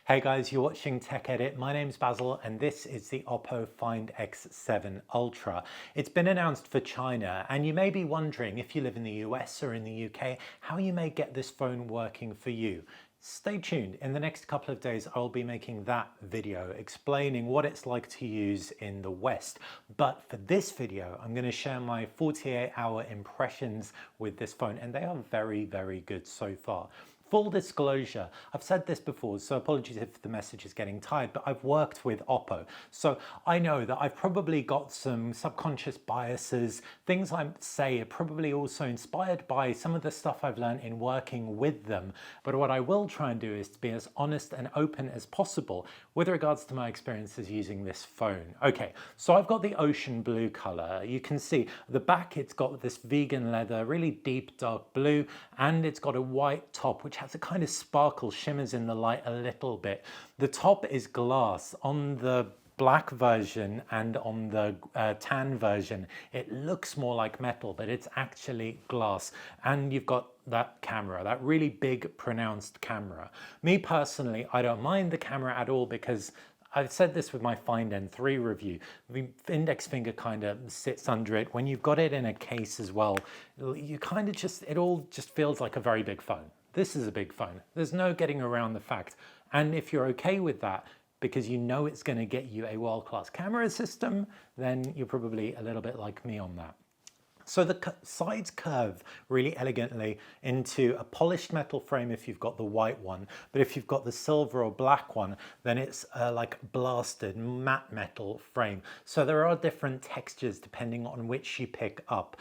Hey guys, you're watching Tech Edit. My name's Basil and this is the OPPO Find X7 Ultra. It's been announced for China and you may be wondering if you live in the US or in the UK how you may get this phone working for you. Stay tuned. In the next couple of days I'll be making that video explaining what it's like to use in the West. But for this video I'm going to share my 48-hour impressions with this phone and they are very, very good so far. Full disclosure, I've said this before, so apologies if the message is getting tired, but I've worked with OPPO. So I know that I've probably got some subconscious biases. Things I say are probably also inspired by some of the stuff I've learned in working with them. But what I will try and do is to be as honest and open as possible with regards to my experiences using this phone. Okay, so I've got the ocean blue color. You can see at the back it's got this vegan leather, really deep dark blue, and it's got a white top which has a kind of sparkle, shimmers in the light a little bit. The top is glass. On the black version and on the tan version it looks more like metal, but it's actually glass. And you've got that camera, that really big pronounced camera. Me personally, I don't mind the camera at all because I've said this with my Find N3 review. The index finger kind of sits under it. When you've got it in a case as well, you kind of it all just feels like a very big phone. This is a big phone. There's no getting around the fact. And if you're okay with that, because you know it's going to get you a world-class camera system, then you're probably a little bit like me on that. So the sides curve really elegantly into a polished metal frame if you've got the white one, but if you've got the silver or black one, then it's like blasted matte metal frame. So there are different textures depending on which you pick up.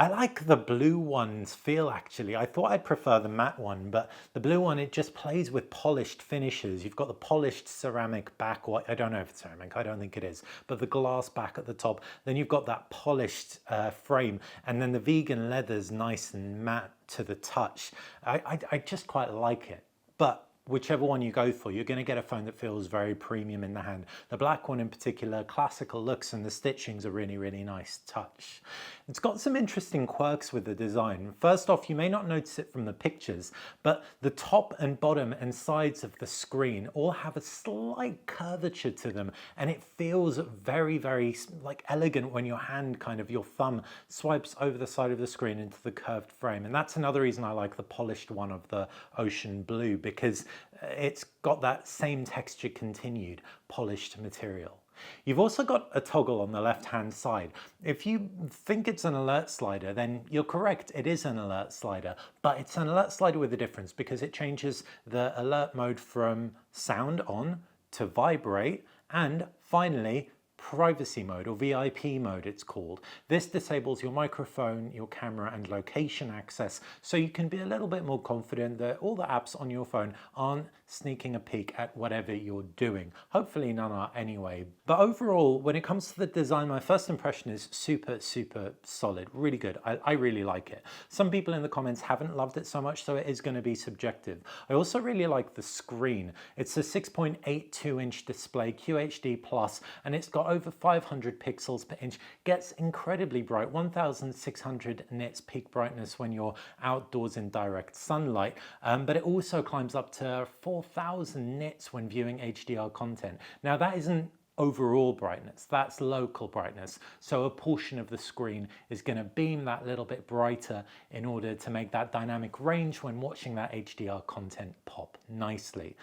I like the blue one's feel actually. I thought I'd prefer the matte one, but the blue one, it just plays with polished finishes. You've got the polished ceramic back, or I don't know if it's ceramic, I don't think it is, but the glass back at the top. Then you've got that polished frame, and then the vegan leather's nice and matte to the touch. I just quite like it, but whichever one you go for, you're going to get a phone that feels very premium in the hand. The black one in particular, classical looks, and the stitching's a really, really nice touch. It's got some interesting quirks with the design. First off, you may not notice it from the pictures, but the top and bottom and sides of the screen all have a slight curvature to them, and it feels very, very like elegant when your hand, kind of your thumb, swipes over the side of the screen into the curved frame. And that's another reason I like the polished one of the ocean blue, because it's got that same texture continued polished material. You've also got a toggle on the left hand side. If you think it's an alert slider, then you're correct, it is an alert slider, but it's an alert slider with a difference because it changes the alert mode from sound on to vibrate, and finally privacy mode, or VIP mode it's called. This disables your microphone, your camera and location access, so you can be a little bit more confident that all the apps on your phone aren't sneaking a peek at whatever you're doing. Hopefully none are anyway. But overall, when it comes to the design, my first impression is super, super solid, really good. I really like it. Some people in the comments haven't loved it so much, so it is going to be subjective. I also really like the screen. It's a 6.82-inch display, QHD+, and it's got over 500 pixels per inch, gets incredibly bright, 1600 nits peak brightness when you're outdoors in direct sunlight, but it also climbs up to 4000 nits when viewing HDR content. Now that isn't overall brightness, that's local brightness, so a portion of the screen is going to beam that little bit brighter in order to make that dynamic range when watching that HDR content pop nicely.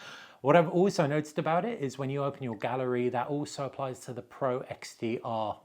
What I've also noticed about it is when you open your gallery, that also applies to the Pro XDR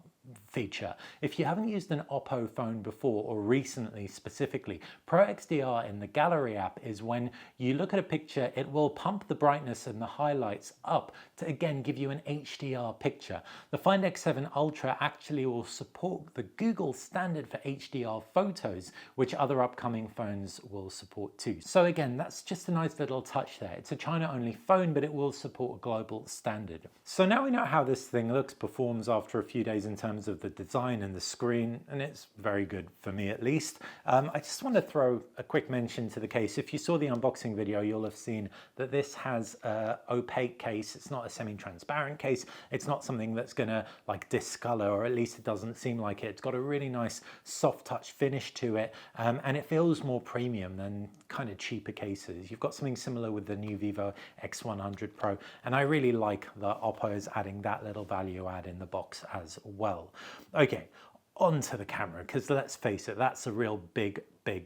feature. If you haven't used an OPPO phone before, or recently specifically, Pro XDR in the gallery app is when you look at a picture, it will pump the brightness and the highlights up to again give you an HDR picture. The Find X7 Ultra actually will support the Google standard for HDR photos, which other upcoming phones will support too. So again, that's just a nice little touch there. It's a China only phone, but it will support a global standard. So now we know how this thing looks, performs after a few days in terms terms of the design and the screen, and it's very good for me at least. I just want to throw a quick mention to the case. If you saw the unboxing video, you'll have seen that this has an opaque case. It's not a semi-transparent case. It's not something that's going to like discolor, or at least it doesn't seem like it. It's got a really nice soft touch finish to it, and it feels more premium than kind of cheaper cases. You've got something similar with the new Vivo X100 Pro, and I really like that OPPO is adding that little value add in the box as well. Okay, onto the camera, because let's face it, that's a real big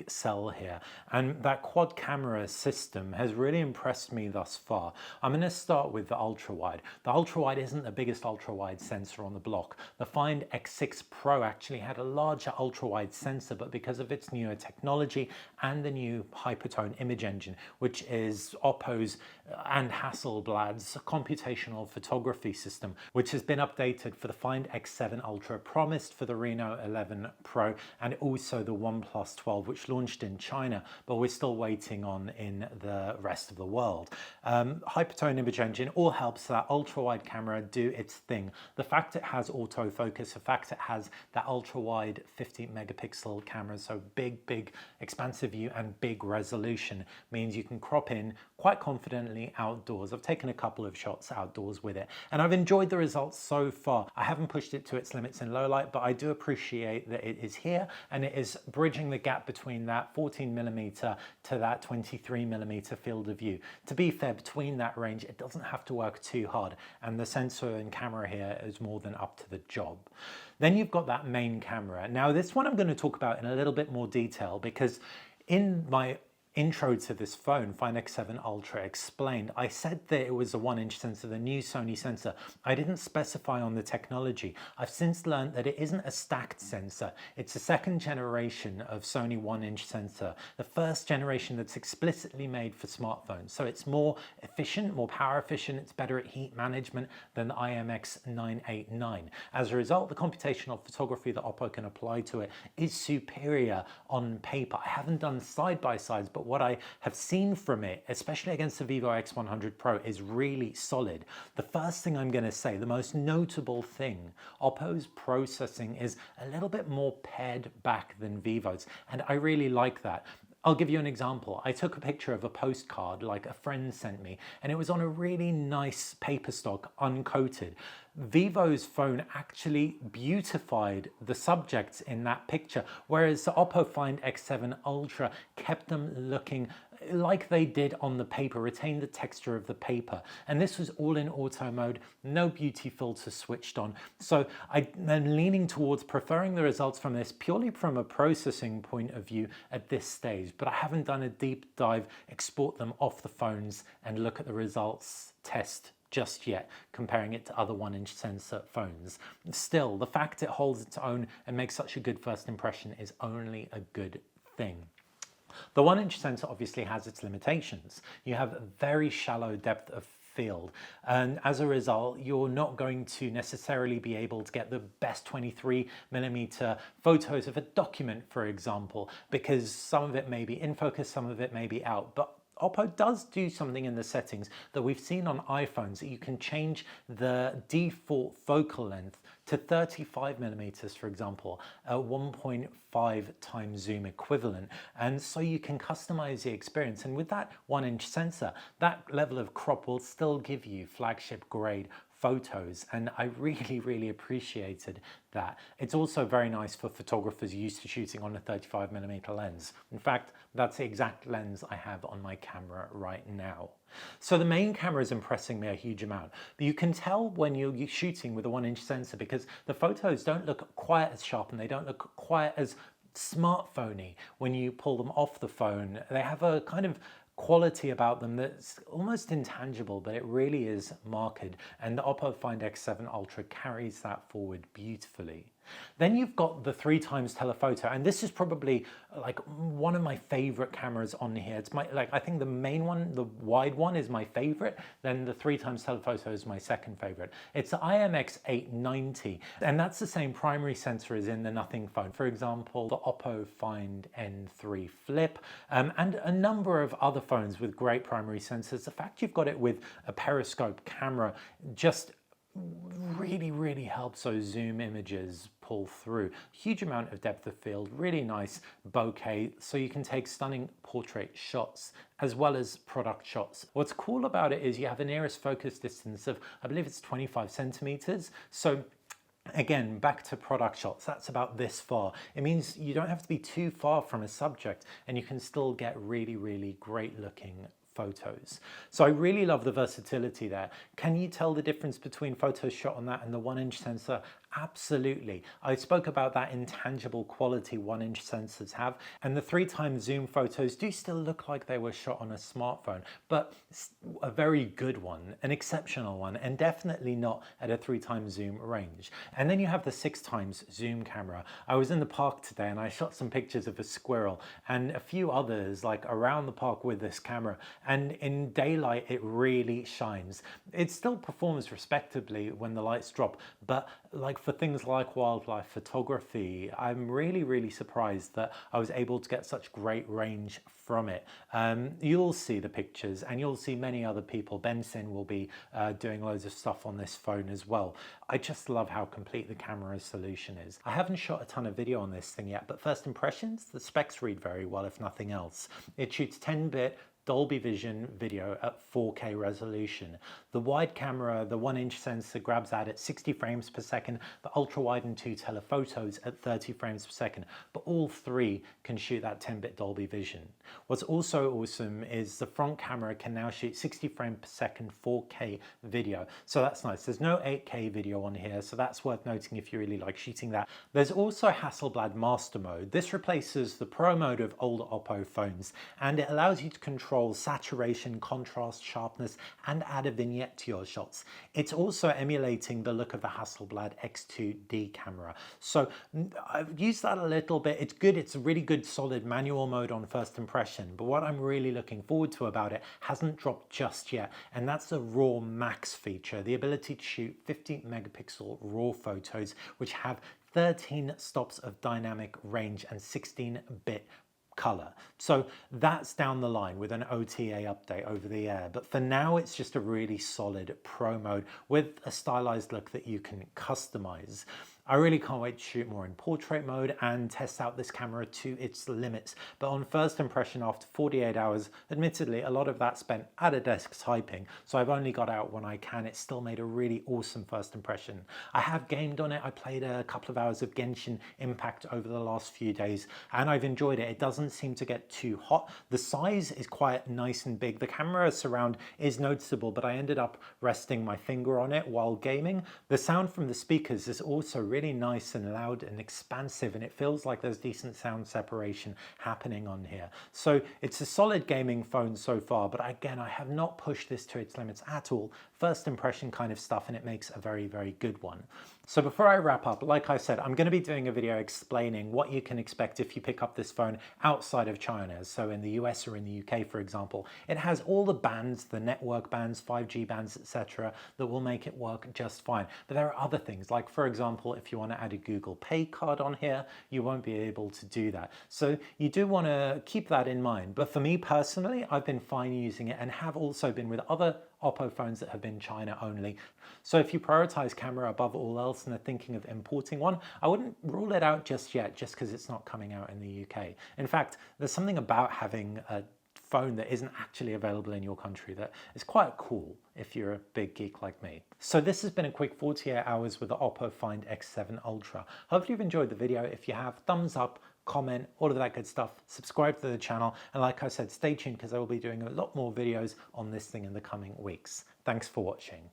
sell here, and that quad camera system has really impressed me thus far. I'm going to start with the ultra wide. The ultra wide isn't the biggest ultra wide sensor on the block. The Find X6 Pro actually had a larger ultra wide sensor, but because of its newer technology and the new hypertone image engine, which is OPPO's and Hasselblad's computational photography system, which has been updated for the Find X7 Ultra, promised for the Reno 11 Pro, and also the OnePlus 12, which launched in China, but we're still waiting on in the rest of the world. Hypertone image engine all helps that ultra wide camera do its thing. The fact it has autofocus, the fact it has that ultra wide 50 megapixel camera, so big expansive view and big resolution, means you can crop in quite confidently outdoors. I've taken a couple of shots outdoors with it, and I've enjoyed the results so far. I haven't pushed it to its limits in low light, but I do appreciate that it is here, and it is bridging the gap between that 14mm to that 23mm field of view. To be fair, between that range, it doesn't have to work too hard, and the sensor and camera here is more than up to the job. Then you've got that main camera. Now, this one I'm going to talk about in a little bit more detail, because in my intro to this phone, Find X7 Ultra Explained, I said that it was a 1-inch sensor, the new Sony sensor. I didn't specify on the technology. I've since learned that it isn't a stacked sensor. It's a second generation of Sony 1-inch sensor, the first generation that's explicitly made for smartphones. So it's more efficient, more power efficient, it's better at heat management than the IMX989. As a result, the computational photography that OPPO can apply to it is superior on paper. I haven't done side-by-sides, but what I have seen from it, especially against the Vivo X100 Pro, is really solid. The first thing I'm going to say, the most notable thing, OPPO's processing is a little bit more pared back than Vivo's, and I really like that. I'll give you an example. I took a picture of a postcard like a friend sent me, and it was on a really nice paper stock, uncoated. Vivo's phone actually beautified the subjects in that picture, whereas the OPPO Find X7 Ultra kept them looking like they did on the paper, retained the texture of the paper. And this was all in auto mode, no beauty filter switched on. So I'm leaning towards preferring the results from this purely from a processing point of view at this stage, but I haven't done a deep dive, export them off the phones and look at the results test just yet, comparing it to other 1-inch sensor phones. Still, the fact it holds its own and makes such a good first impression is only a good thing. The 1-inch sensor obviously has its limitations. You have a very shallow depth of field, and as a result you're not going to necessarily be able to get the best 23mm photos of a document, for example, because some of it may be in focus, some of it may be out. But OPPO does do something in the settings that we've seen on iPhones, that you can change the default focal length to 35mm, for example, a 1.5 times zoom equivalent. And so you can customize the experience. And with that 1-inch sensor, that level of crop will still give you flagship grade photos, and I really appreciated that. It's also very nice for photographers used to shooting on a 35mm lens. In fact, that's the exact lens I have on my camera right now. So the main camera is impressing me a huge amount, but you can tell when you're shooting with a 1-inch sensor because the photos don't look quite as sharp and they don't look quite as smartphony when you pull them off the phone. They have a kind of quality about them that's almost intangible, but it really is marked, and the OPPO Find X7 Ultra carries that forward beautifully. Then you've got the 3x telephoto, and this is probably like one of my favorite cameras on here. It's I think the main one, the wide one, is my favorite, then the 3x telephoto is my second favorite. It's the IMX890, and that's the same primary sensor as in the Nothing phone. For example, the OPPO Find N3 Flip, and a number of other phones with great primary sensors. The fact you've got it with a periscope camera just really helps those zoom images pull through. Huge amount of depth of field, really nice bokeh, so you can take stunning portrait shots as well as product shots. What's cool about it is you have a nearest focus distance of, I believe it's 25 centimeters. So again, back to product shots, that's about this far. It means you don't have to be too far from a subject and you can still get really great looking photos. So I really love the versatility there. Can you tell the difference between photos shot on that and the 1-inch sensor? Absolutely. I spoke about that intangible quality 1-inch sensors have, and the 3x zoom photos do still look like they were shot on a smartphone, but a very good one, an exceptional one, and definitely not at a 3x zoom range. And then you have the 6x zoom camera. I was in the park today and I shot some pictures of a squirrel and a few others like around the park with this camera, and in daylight it really shines. It still performs respectably when the lights drop, but like for things like wildlife photography, I'm really surprised that I was able to get such great range from it. You'll see the pictures and you'll see many other people. Benson will be doing loads of stuff on this phone as well. I just love how complete the camera solution is. I haven't shot a ton of video on this thing yet, but first impressions, the specs read very well if nothing else. It shoots 10-bit Dolby Vision video at 4K resolution. The wide camera, the 1-inch sensor grabs that at 60 frames per second, the ultra wide and 2 telephotos at 30 frames per second, but all three can shoot that 10-bit Dolby Vision. What's also awesome is the front camera can now shoot 60 frames per second 4K video. So that's nice. There's no 8K video on here, so that's worth noting if you really like shooting that. There's also Hasselblad Master Mode. This replaces the Pro mode of older OPPO phones, and it allows you to control saturation, contrast, sharpness, and add a vignette to your shots. It's also emulating the look of the Hasselblad X2D camera. So I've used that a little bit. It's good. It's a really good solid manual mode on first impression. But what I'm really looking forward to about it hasn't dropped just yet. And that's the RAW Max feature, the ability to shoot 50 megapixel RAW photos, which have 13 stops of dynamic range and 16-bit color. So that's down the line with an OTA update over the air. But for now, it's just a really solid Pro mode with a stylized look that you can customize. I really can't wait to shoot more in portrait mode and test out this camera to its limits. But on first impression, after 48 hours, admittedly, a lot of that spent at a desk typing, so I've only got out when I can. It still made a really awesome first impression. I have gamed on it. I played a couple of hours of Genshin Impact over the last few days, and I've enjoyed it. It doesn't seem to get too hot. The size is quite nice and big. The camera surround is noticeable, but I ended up resting my finger on it while gaming. The sound from the speakers is also really nice and loud and expansive, and it feels like there's decent sound separation happening on here. So it's a solid gaming phone so far, but again, I have not pushed this to its limits at all. First impression kind of stuff, and it makes a very good one. So before I wrap up, like I said, I'm going to be doing a video explaining what you can expect if you pick up this phone outside of China. So in the US or in the UK, for example, it has all the bands, the network bands, 5G bands, etc., that will make it work just fine. But there are other things, like for example, if you want to add a Google Pay card on here, you won't be able to do that. So you do want to keep that in mind. But for me personally, I've been fine using it and have also been with other OPPO phones that have been China only. So if you prioritize camera above all else and are thinking of importing one, I wouldn't rule it out just yet, just because it's not coming out in the UK. In fact, there's something about having a phone that isn't actually available in your country that is quite cool if you're a big geek like me. So this has been a quick 48 hours with the OPPO Find X7 Ultra. Hopefully you've enjoyed the video. If you have, thumbs up, comment, all of that good stuff. Subscribe to the channel, and like I said, stay tuned because I will be doing a lot more videos on this thing in the coming weeks. Thanks for watching.